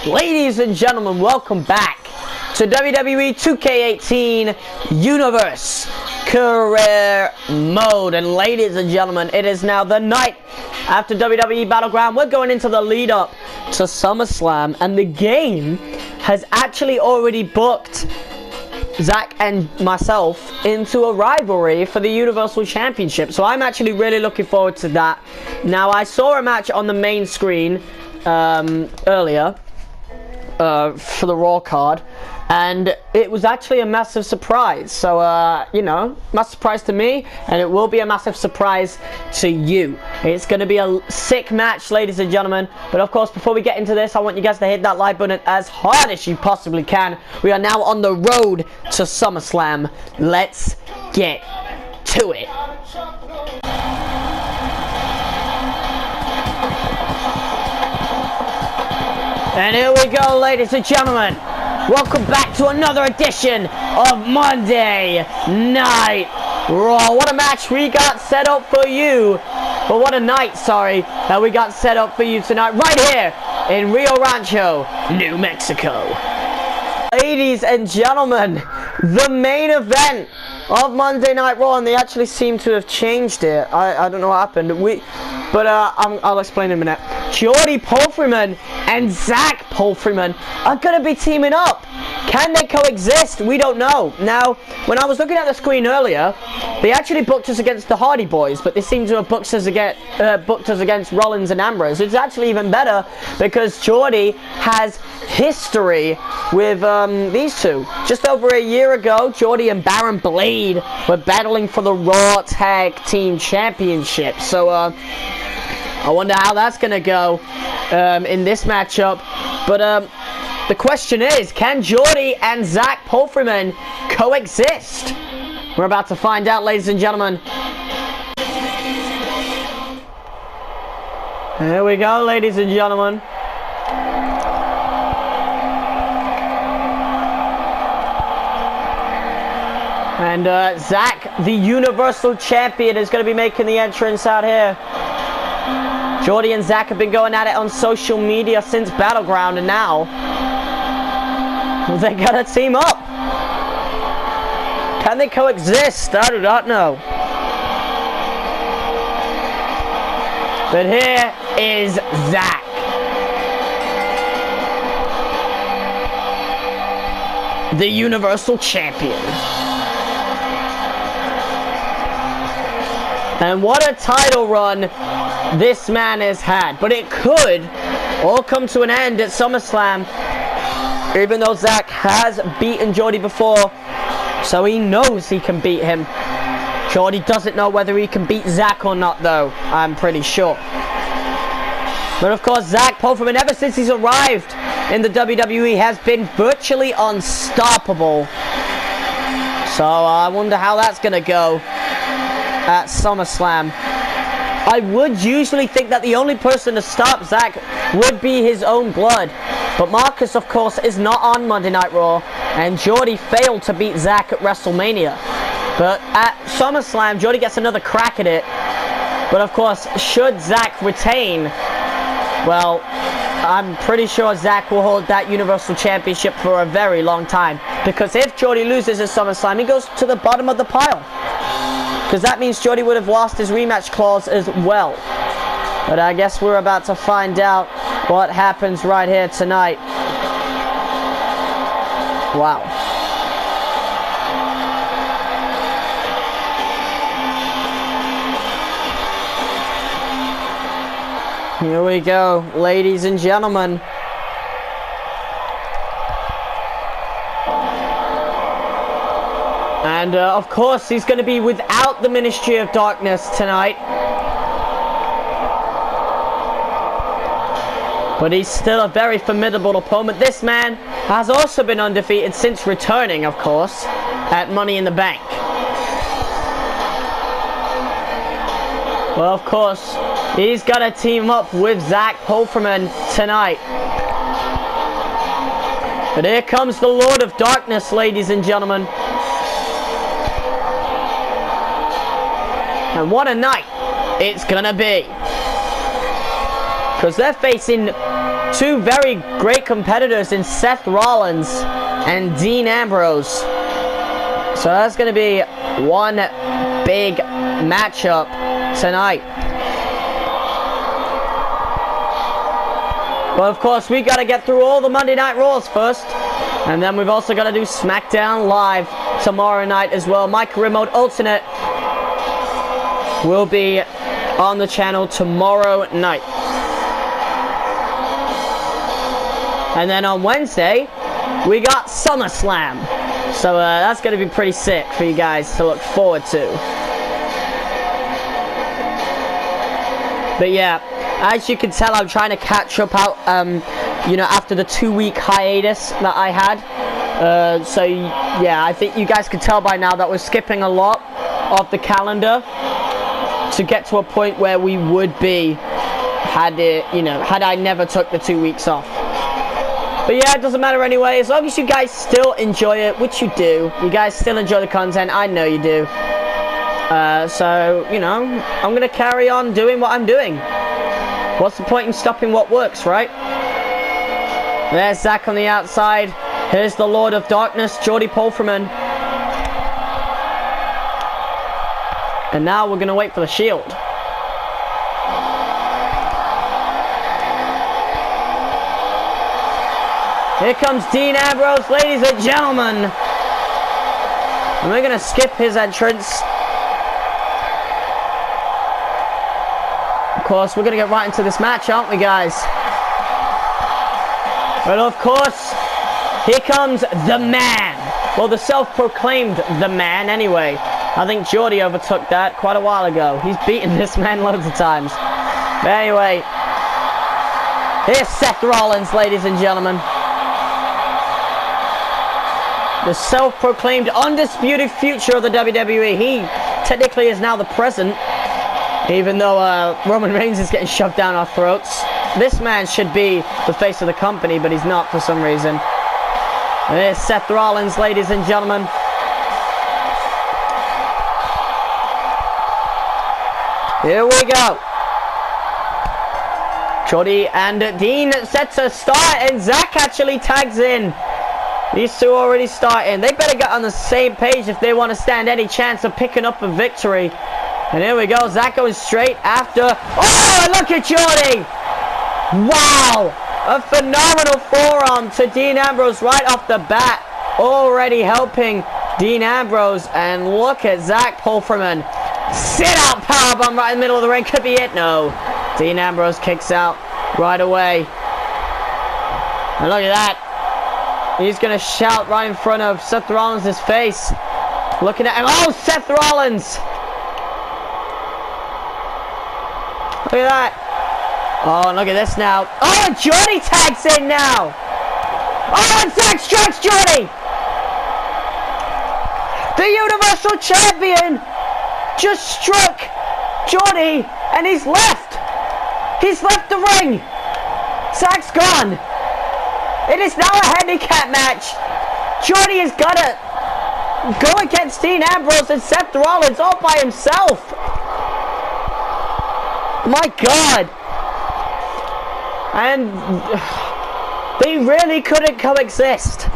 Ladies and gentlemen, welcome back to WWE 2K18 Universe Career Mode. And ladies and gentlemen, it is now the night after WWE Battleground. We're going into the lead up to SummerSlam, and the game has actually already booked Zach and myself into a rivalry for the Universal Championship. So I'm actually really looking forward to that. Now, I saw a match on the main screen earlier for the Raw card, and it was actually a massive surprise. So you know, massive surprise to me, and it will be a massive surprise to you. It's going to be a sick match, ladies and gentlemen. But of course, before we get into this, I want you guys to hit that like button as hard as you possibly can. We are now on the road to SummerSlam. Let's get to it. And here we go, ladies and gentlemen. Welcome back to another edition of Monday Night Raw. What a match we got set up for you. But what a night, that we got set up for you tonight, right here in Rio Rancho, New Mexico. Ladies and gentlemen, the main event of Monday Night Raw, and they actually seem to have changed it. I don't know what happened. I'll explain in a minute. Jordy Palfreyman and Zach Palfreyman are going to be teaming up. Can they coexist? We don't know. Now, when I was looking at the screen earlier, they actually booked us against the Hardy Boys, but they seem to have booked us against Rollins and Ambrose. It's actually even better because Jordy has history with these two. Just over a year ago, Jordy and Baron Blade were battling for the Raw Tag Team Championship. So, I wonder how that's going to go in this matchup. But the question is, can Jordy and Zach Palfreyman coexist? We're about to find out, ladies and gentlemen. Here we go, ladies and gentlemen. And Zach, the Universal Champion, is going to be making the entrance out here. Jordy and Zach have been going at it on social media since Battleground, and now they're gonna team up. Can they coexist? I do not know. But here is Zach. The Universal Champion. And what a title run this man has had. But it could all come to an end at SummerSlam, even though Zach has beaten Jordy before, so he knows he can beat him. Jordy doesn't know whether he can beat Zach or not, though, I'm pretty sure. But of course, Zach Palfreyman, ever since he's arrived in the WWE, has been virtually unstoppable. So I wonder how that's going to go at SummerSlam. I would usually think that the only person to stop Zach would be his own blood. But Marcus, of course, is not on Monday Night Raw, and Jordy failed to beat Zach at WrestleMania. But at SummerSlam, Jordy gets another crack at it. But of course, should Zach retain, well, I'm pretty sure Zach will hold that Universal Championship for a very long time. Because if Jordy loses at SummerSlam, he goes to the bottom of the pile. Because that means Jordy would have lost his rematch clause as well. But I guess we're about to find out what happens right here tonight. Wow. Here we go, ladies and gentlemen. And of course, he's going to be without the Ministry of Darkness tonight. But he's still a very formidable opponent. This man has also been undefeated since returning, of course, at Money in the Bank. Well, of course, he's got to team up with Zach Palfreyman tonight. But here comes the Lord of Darkness, ladies and gentlemen. And what a night it's gonna be. Because they're facing two very great competitors in Seth Rollins and Dean Ambrose. So that's going to be one big matchup tonight. But of course, we got to get through all the Monday Night Raws first. And then we've also got to do SmackDown Live tomorrow night as well. Micro Remote Alternate will be on the channel tomorrow night. And then on Wednesday, we got SummerSlam. So that's going to be pretty sick for you guys to look forward to. But yeah, as you can tell, I'm trying to catch up out, you know, after the 2-week hiatus that I had. So yeah, I think you guys can tell by now that we're skipping a lot of the calendar to get to a point where we would be had I never took the 2 weeks off. But yeah, it doesn't matter anyway, as long as you guys still enjoy it, which you do. You guys still enjoy the content, I know you do. So, you know, I'm going to carry on doing what I'm doing. What's the point in stopping what works, right? There's Zack on the outside. Here's the Lord of Darkness, Jordy Pulverman. And now we're going to wait for the Shield. Here comes Dean Ambrose, ladies and gentlemen. And we're going to skip his entrance. Of course, we're going to get right into this match, aren't we, guys? Well, of course, here comes the man. Well, the self-proclaimed the man, anyway. I think Jordy overtook that quite a while ago. He's beaten this man loads of times. But anyway, here's Seth Rollins, ladies and gentlemen. The self-proclaimed undisputed future of the WWE. He technically is now the present. Even though Roman Reigns is getting shoved down our throats. This man should be the face of the company, but he's not for some reason. And there's Seth Rollins, ladies and gentlemen. Here we go. Jordy and Dean set to start, and Zack actually tags in. These two already starting. They better get on the same page if they want to stand any chance of picking up a victory. And here we go, Zack going straight after. Oh, look at Jordy! Wow! A phenomenal forearm to Dean Ambrose right off the bat. Already helping Dean Ambrose. And look at Zack Pulverman. Sit out powerbomb right in the middle of the ring. Could be it. No. Dean Ambrose kicks out right away. And look at that. He's going to shout right in front of Seth Rollins' face. Looking at him. Oh, Seth Rollins! Look at that. Oh, and look at this now. Oh, and Jordy tags in now. Oh, and Zack strikes Jordy. The Universal Champion just struck Jordy, and he's left. He's left the ring. Zack's gone. It is now a handicap match. Jordy has got to go against Dean Ambrose and Seth Rollins all by himself. My God. And they really couldn't coexist.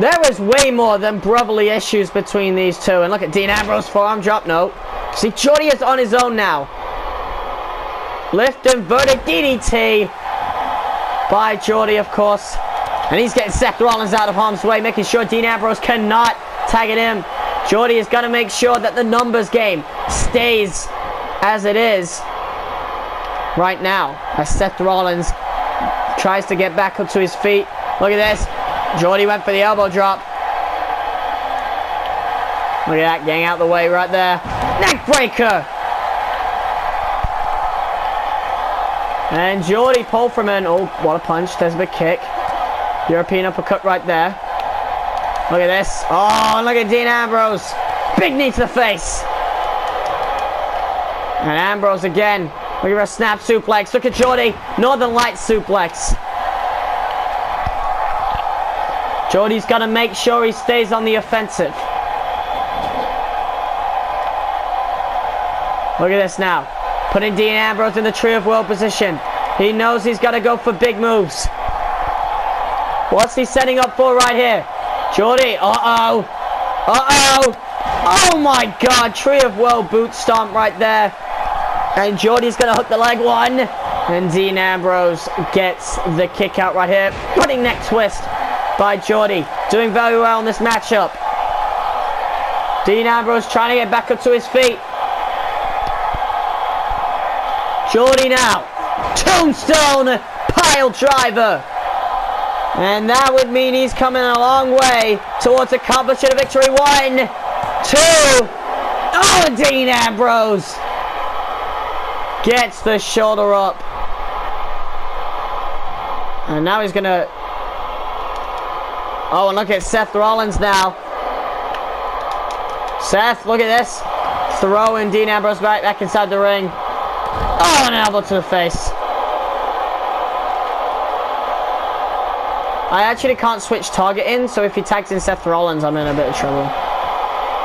There is way more than brotherly issues between these two. And look at Dean Ambrose forearm drop. No. See, Jordy is on his own now. Lift inverted DDT by Jordy, of course. And he's getting Seth Rollins out of harm's way, making sure Dean Ambrose cannot tag it in. Jordy is going to make sure that the numbers game stays as it is right now, as Seth Rollins tries to get back up to his feet. Look at this. Jordy went for the elbow drop. Look at that, getting out the way right there. Neck breaker. And Jordy Pulverman. Oh, what a punch. There's a big kick. European uppercut right there. Look at this. Oh, and look at Dean Ambrose. Big knee to the face. And Ambrose again. Look at a snap suplex. Look at Jordy. Northern Lights suplex. Jordy's got to make sure he stays on the offensive. Look at this now. Putting Dean Ambrose in the Tree of World position. He knows he's got to go for big moves. What's he setting up for right here? Jordy, uh-oh. Oh my God, Tree of Woe boot stomp right there. And Jordy's going to hook the leg one. And Dean Ambrose gets the kick out right here. Running neck twist by Jordy. Doing very well in this matchup. Dean Ambrose trying to get back up to his feet. Jordy now. Tombstone pile driver. And that would mean he's coming a long way towards accomplishing a victory. 1, 2. Oh, and Dean Ambrose gets the shoulder up. And now he's going to... Oh, and look at Seth Rollins now. Seth, look at this. Throwing Dean Ambrose back inside the ring. Oh, an elbow to the face. I actually can't switch target in, so if he tags in Seth Rollins, I'm in a bit of trouble.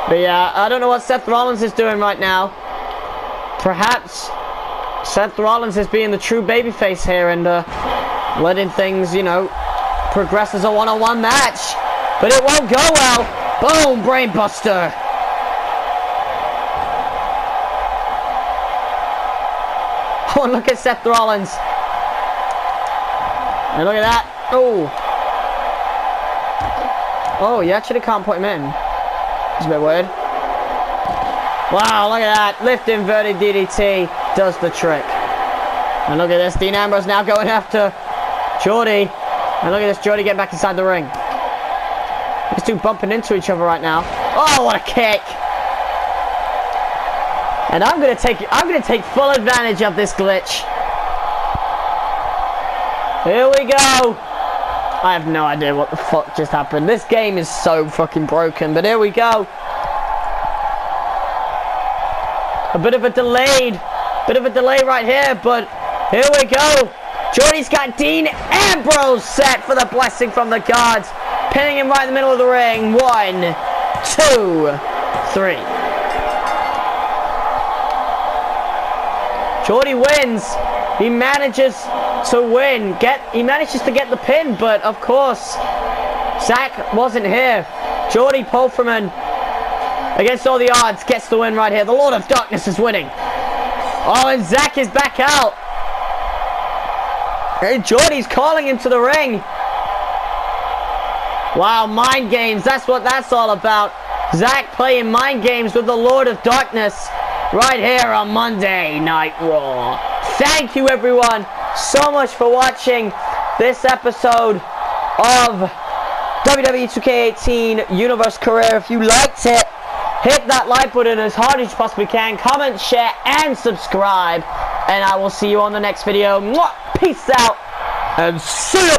But yeah, I don't know what Seth Rollins is doing right now. Perhaps Seth Rollins is being the true babyface here and letting things, you know, progress as a one-on-one match. But it won't go well. Boom, brainbuster. Oh, and look at Seth Rollins. And look at that. Oh. Oh, you actually can't put him in. It's a bit weird. Wow, look at that. Lift inverted DDT does the trick. And look at this. Dean Ambrose now going after Jordy. And look at this. Jordy getting back inside the ring. These two bumping into each other right now. Oh, what a kick. And I'm gonna take full advantage of this glitch. Here we go. I have no idea what the fuck just happened. This game is so fucking broken, but here we go. A bit of a delay right here, but here we go. Jordy's got Dean Ambrose set for the blessing from the gods. Pinning him right in the middle of the ring. 1, 2, 3. Jordy wins. He manages to win. He manages to get the pin, but of course, Zack wasn't here. Jordy Pulverman, against all the odds, gets the win right here. The Lord of Darkness is winning. Oh, and Zack is back out. And Jordy's calling him to the ring. Wow, mind games. That's what that's all about. Zack playing mind games with the Lord of Darkness right here on Monday Night Raw. Thank you, everyone, so much for watching this episode of WWE 2K18 Universe Career. If you liked it, hit that like button as hard as you possibly can. Comment, share, and subscribe. And I will see you on the next video. Mwah! Peace out, and see you.